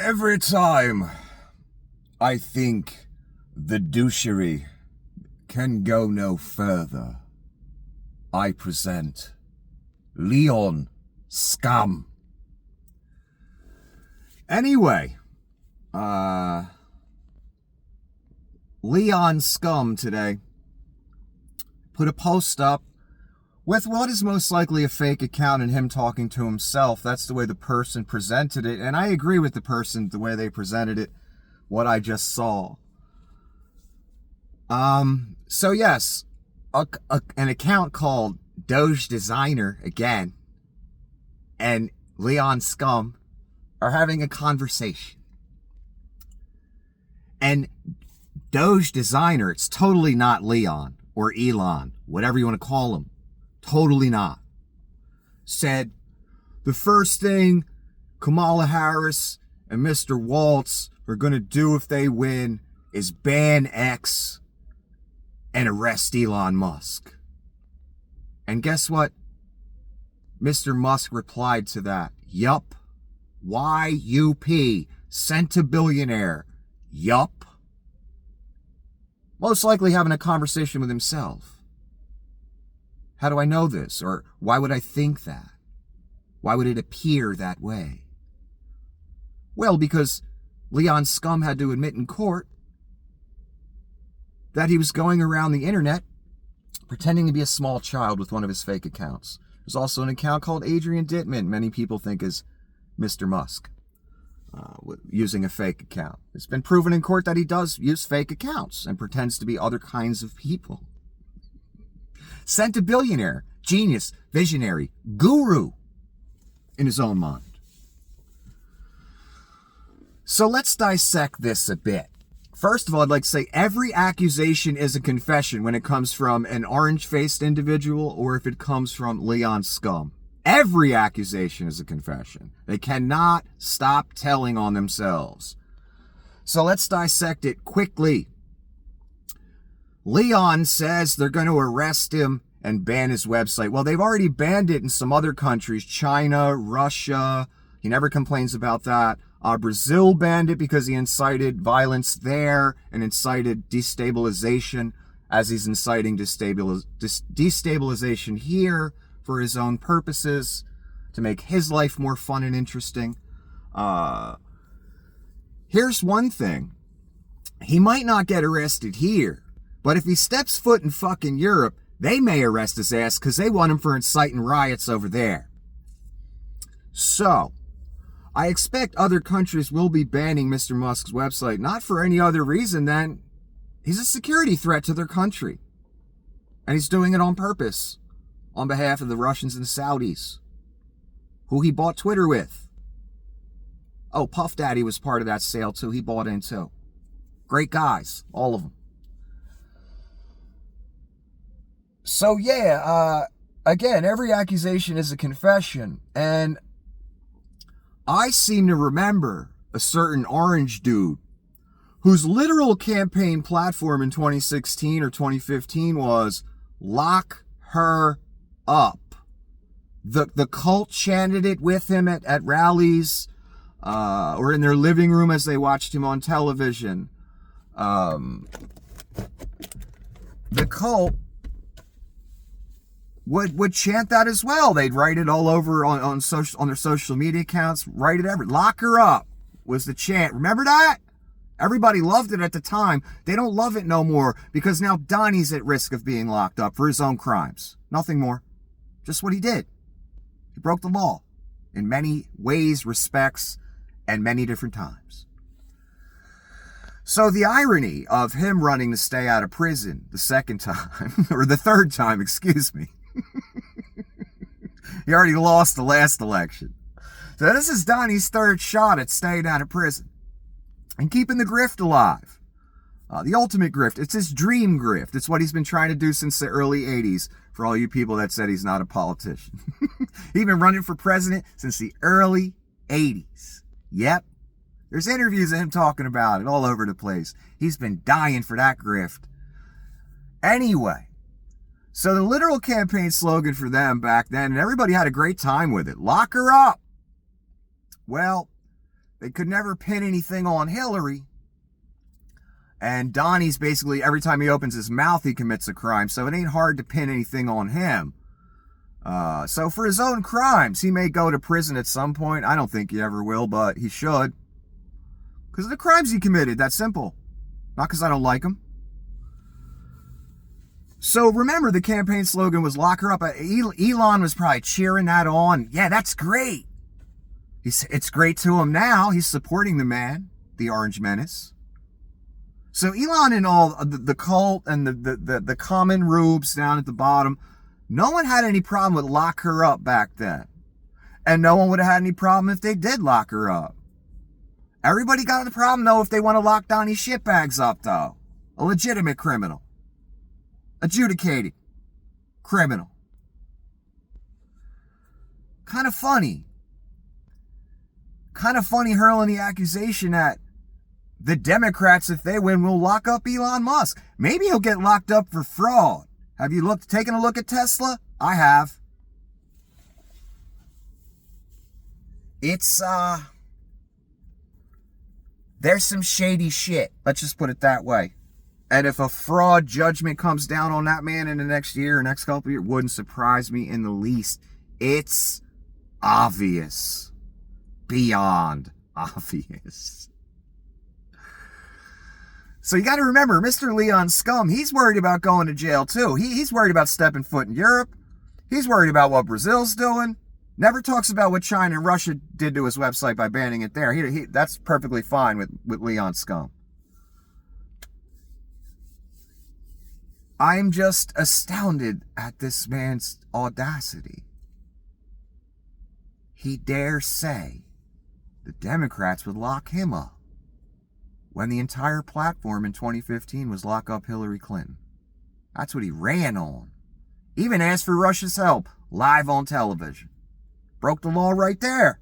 Every time I think the douchery can go no further, I present Leon Skum. Anyway, Leon Skum today put a post up with what is most likely a fake account and him talking to himself. That's the way the person presented it, and I agree with the person, the way they presented it, what I just saw. So yes, an account called Doge Designer, again, and Leon Skum are having a conversation. And Doge Designer, it's totally not Leon or Elon, whatever you want to call him. Totally not. Said, the first thing Kamala Harris and Mr. Waltz are going to do if they win is ban X and arrest Elon Musk. And guess what? Mr. Musk replied to that. Yup. YUP. Centibillionaire. Yup. Most likely having a conversation with himself. How do I know this? Or why would I think that? Why would it appear that way? Well, because Leon Skum had to admit in court that he was going around the internet pretending to be a small child with one of his fake accounts. There's also an account called Adrian Dittman, many people think is Mr. Musk, using a fake account. It's been proven in court that he does use fake accounts and pretends to be other kinds of people. Centibillionaire, genius, visionary, guru in his own mind. So let's dissect this a bit. First of all, I'd like to say every accusation is a confession when it comes from an orange-faced individual or if it comes from Leon Skum. Every accusation is a confession. They cannot stop telling on themselves. So let's dissect it quickly. Leon says they're going to arrest him and ban his website. Well, they've already banned it in some other countries. China, Russia. He never complains about that. Brazil banned it because he incited violence there and incited destabilization, as he's inciting destabilization here for his own purposes, to make his life more fun and interesting. Here's one thing. He might not get arrested here, but if he steps foot in fucking Europe, they may arrest his ass because they want him for inciting riots over there. So, I expect other countries will be banning Mr. Musk's website, not for any other reason than he's a security threat to their country. And he's doing it on purpose, on behalf of the Russians and the Saudis, who he bought Twitter with. Oh, Puff Daddy was part of that sale too. He bought in too. Great guys, all of them. So yeah, again, every accusation is a confession. And I seem to remember a certain orange dude whose literal campaign platform in 2016 or 2015 was lock her up. The cult chanted it with him at rallies or in their living room as they watched him on television. The cult would chant that as well. They'd write it all over on their social media accounts. Write it ever. Lock her up was the chant. Remember that? Everybody loved it at the time. They don't love it no more because now Donnie's at risk of being locked up for his own crimes. Nothing more. Just what he did. He broke the law in many ways, respects, and many different times. So the irony of him running to stay out of prison the second time, or the third time, excuse me. He already lost the last election. So this is Donnie's third shot at staying out of prison and keeping the grift alive. The ultimate grift. It's his dream grift. It's what he's been trying to do since the early 80s for all you people that said he's not a politician. He's been running for president since the early 80s. Yep. There's interviews of him talking about it all over the place. He's been dying for that grift. Anyway, so the literal campaign slogan for them back then, and everybody had a great time with it, lock her up. Well, They could never pin anything on Hillary. And Donnie's basically, every time he opens his mouth, he commits a crime. So it ain't hard to pin anything on him. So for his own crimes, he may go to prison at some point. I don't think he ever will, but he should. Because of the crimes he committed, that's simple. Not because I don't like him. So remember, the campaign slogan was lock her up. Elon was probably cheering that on. Yeah, that's great. It's great to him now. He's supporting the man, the Orange Menace. So Elon and all the cult and the common rubes down at the bottom, no one had any problem with lock her up back then. And no one would have had any problem if they did lock her up. Everybody got the problem, though, if they want to lock Donnie shitbags up, though. A legitimate criminal. Adjudicated criminal. Kind of funny hurling the accusation that the Democrats, if they win, will lock up Elon Musk. Maybe he'll get locked up for fraud. Have you taken a look at Tesla? I have. It's, there's some shady shit. Let's just put it that way. And if a fraud judgment comes down on that man in the next year or next couple of years, wouldn't surprise me in the least. It's obvious. Beyond obvious. So you got to remember, Mr. Leon Skum, he's worried about going to jail too. He's worried about stepping foot in Europe. He's worried about what Brazil's doing. Never talks about what China and Russia did to his website by banning it there. That's perfectly fine with Leon Skum. I'm just astounded at this man's audacity. He dares say the Democrats would lock him up when the entire platform in 2015 was lock up Hillary Clinton. That's what he ran on. Even asked for Russia's help live on television. Broke the law right there.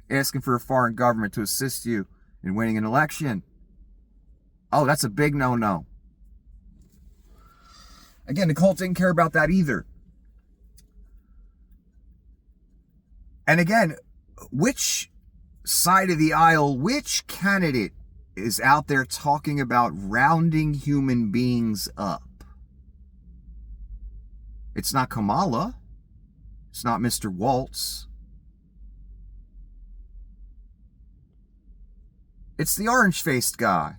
Asking for a foreign government to assist you in winning an election. Oh, that's a big no-no. Again, the cult didn't care about that either. And again, which side of the aisle, which candidate is out there talking about rounding human beings up? It's not Kamala. It's not Mr. Waltz. It's the orange-faced guy.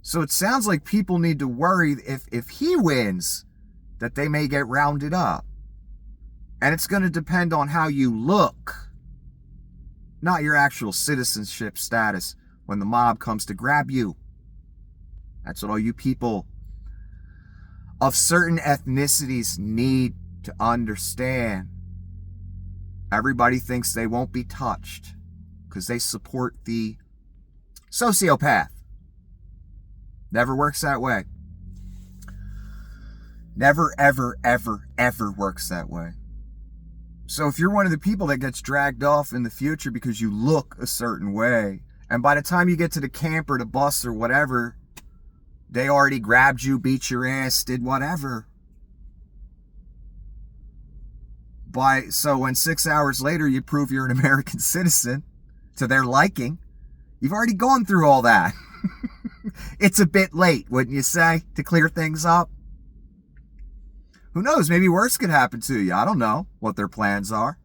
So it sounds like people need to worry if he wins, that they may get rounded up. And it's going to depend on how you look, not your actual citizenship status when the mob comes to grab you. That's what all you people of certain ethnicities need to understand. Everybody thinks they won't be touched because they support the sociopath. Never works that way. Never, ever, ever, ever works that way. So if you're one of the people that gets dragged off in the future because you look a certain way, and by the time you get to the camp or the bus or whatever, they already grabbed you, beat your ass, did whatever. So when 6 hours later you prove you're an American citizen to their liking, you've already gone through all that. It's a bit late, wouldn't you say, to clear things up? Who knows? Maybe worse could happen to you. I don't know what their plans are.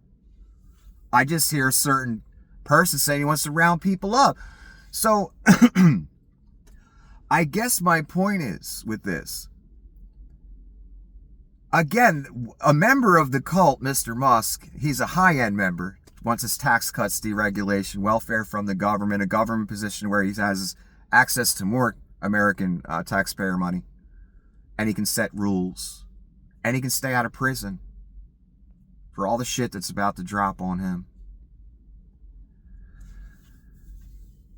I just hear a certain person saying he wants to round people up. So, I guess my point is with this. Again, a member of the cult, Mr. Musk, he's a high-end member, wants his tax cuts, deregulation, welfare from the government, a government position where he has access to more American taxpayer money, and he can set rules. And he can stay out of prison for all the shit that's about to drop on him.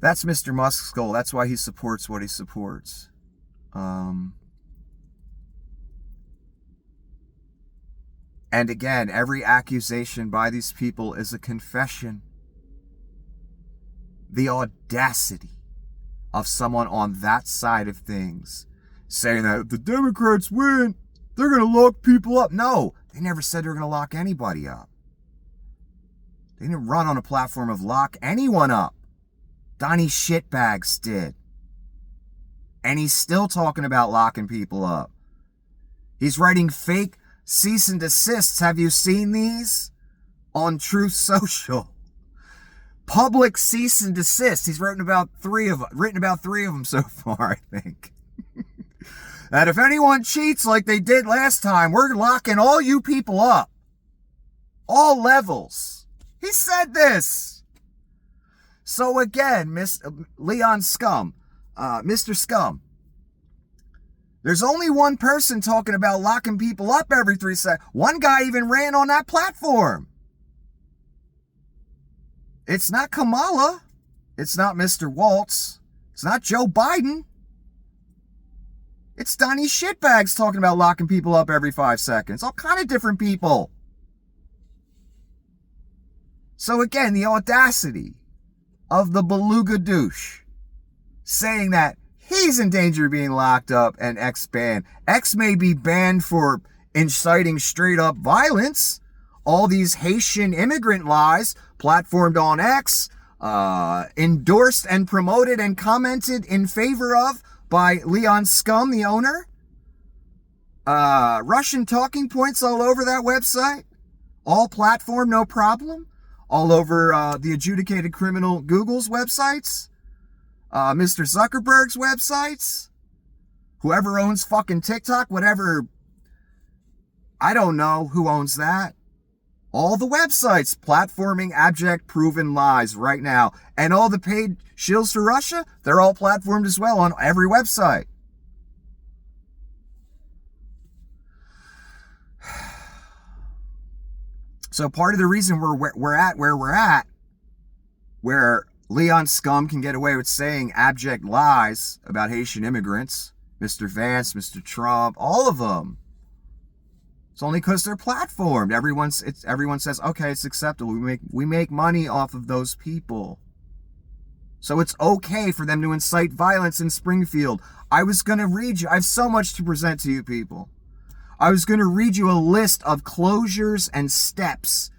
That's Mr. Musk's goal. That's why he supports what he supports. And again, every accusation by these people is a confession. The audacity of someone on that side of things saying that if the Democrats win, they're going to lock people up. No, they never said they were going to lock anybody up. They didn't run on a platform of lock anyone up. Donnie Shitbags did. And he's still talking about locking people up. He's writing fake cease and desists. Have you seen these? On Truth Social. Public cease and desist. He's written about three of them so far, I think. That if anyone cheats like they did last time, we're locking all you people up. All levels. He said this. So again, Leon Skum, Mr. Skum, there's only one person talking about locking people up every 3 seconds. One guy even ran on that platform. It's not Kamala. It's not Mr. Waltz. It's not Joe Biden. It's Donnie Shitbags talking about locking people up every 5 seconds. All kind of different people. So again, the audacity of the beluga douche saying that he's in danger of being locked up and X banned. X may be banned for inciting straight up violence. All these Haitian immigrant lies platformed on X, endorsed and promoted and commented in favor of by Leon Skum, the owner. Russian talking points all over that website. All platform, no problem. All over the adjudicated criminal Google's websites. Mr. Zuckerberg's websites. Whoever owns fucking TikTok, whatever. I don't know who owns that. All the websites platforming abject proven lies right now. And all the paid shills for Russia, they're all platformed as well on every website. So part of the reason we're at where we're at, where Leon Skum can get away with saying abject lies about Haitian immigrants, Mr. Vance, Mr. Trump, all of them. It's only because they're platformed. Everyone says, okay, it's acceptable. We make money off of those people. So it's okay for them to incite violence in Springfield. I was going to read you. I have so much to present to you people. I was going to read you a list of closures and steps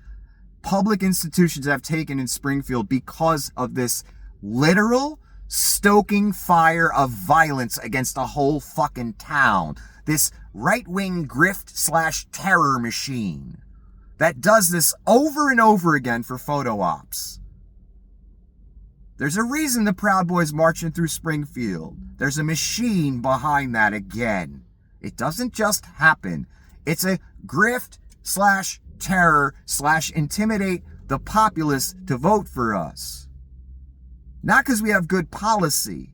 public institutions have taken in Springfield because of this literal stoking fire of violence against a whole fucking town. This right-wing grift/terror machine that does this over and over again for photo ops. There's a reason the Proud Boys marching through Springfield. There's a machine behind that again. It doesn't just happen. It's a grift/terror/intimidate the populace to vote for us. Not because we have good policy,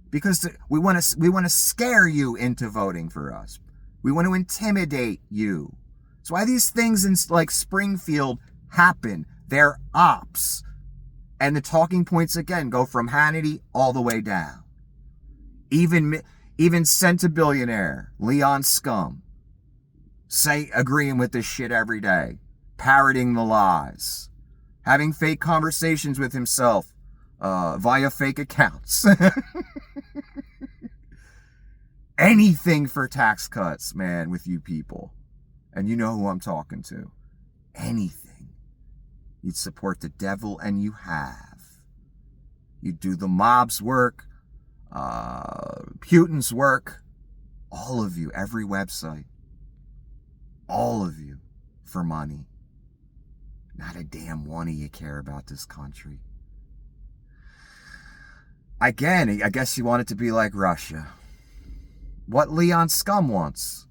because we want to scare you into voting for us. We want to intimidate you. That's why these things in like Springfield happen. They're ops. And the talking points again go from Hannity all the way down. Even centibillionaire Leon Skum agreeing with this shit every day, parroting the lies, having fake conversations with himself via fake accounts. Anything for tax cuts, man, with you people. And you know who I'm talking to. Anything. You'd support the devil, and you have. You'd do the mob's work, Putin's work, all of you, every website. All of you, for money. Not a damn one of you care about this country. Again, I guess you want it to be like Russia. What Leon Skum wants.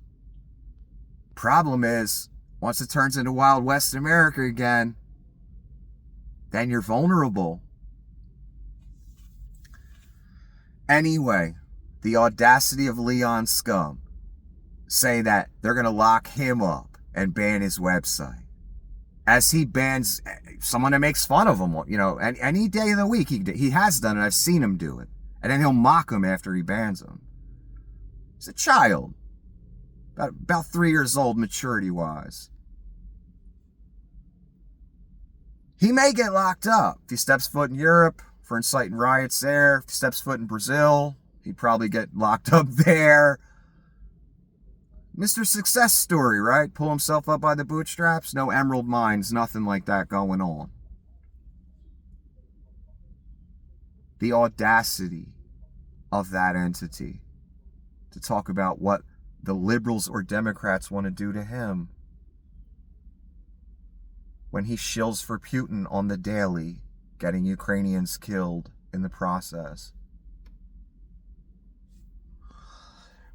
Problem is, once it turns into Wild West America again, then you're vulnerable. Anyway, the audacity of Leon Skum say that they're going to lock him up and ban his website. As he bans someone that makes fun of him, you know, any day of the week he has done it. I've seen him do it. And then he'll mock him after he bans him. He's a child. About 3 years old, maturity-wise. He may get locked up if he steps foot in Europe for inciting riots there. If he steps foot in Brazil, he'd probably get locked up there. Mr. Success Story, right? Pull himself up by the bootstraps. No emerald mines, nothing like that going on. The audacity of that entity to talk about what the liberals or Democrats want to do to him when he shills for Putin on the daily, getting Ukrainians killed in the process.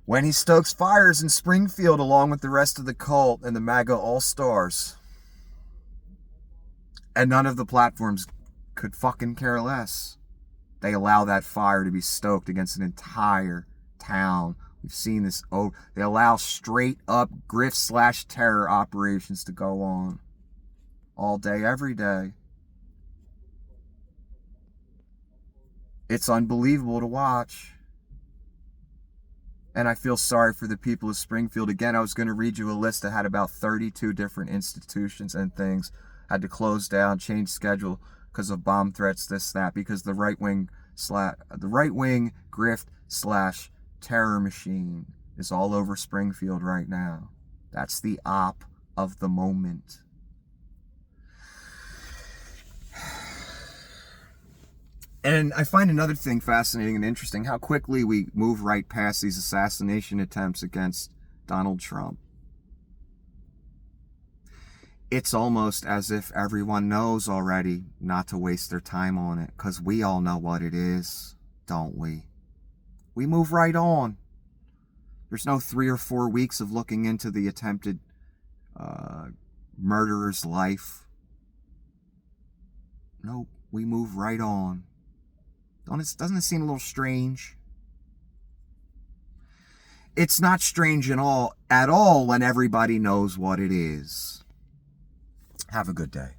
When he stokes fires in Springfield along with the rest of the cult and the MAGA all-stars. And none of the platforms could fucking care less. They allow that fire to be stoked against an entire town. We've seen this. They allow straight up grift/terror operations to go on. All day, every day. It's unbelievable to watch. And I feel sorry for the people of Springfield. Again, I was going to read you a list that had about 32 different institutions and things. Had to close down, change schedule because of bomb threats, this, that, because the right-wing grift/terror machine is all over Springfield right now. That's the op of the moment. And I find another thing fascinating and interesting, how quickly we move right past these assassination attempts against Donald Trump. It's almost as if everyone knows already not to waste their time on it, because we all know what it is, don't we? We move right on. There's no 3 or 4 weeks of looking into the attempted murderer's life. Nope, we move right on. Doesn't it seem a little strange? It's not strange at all when everybody knows what it is. Have a good day.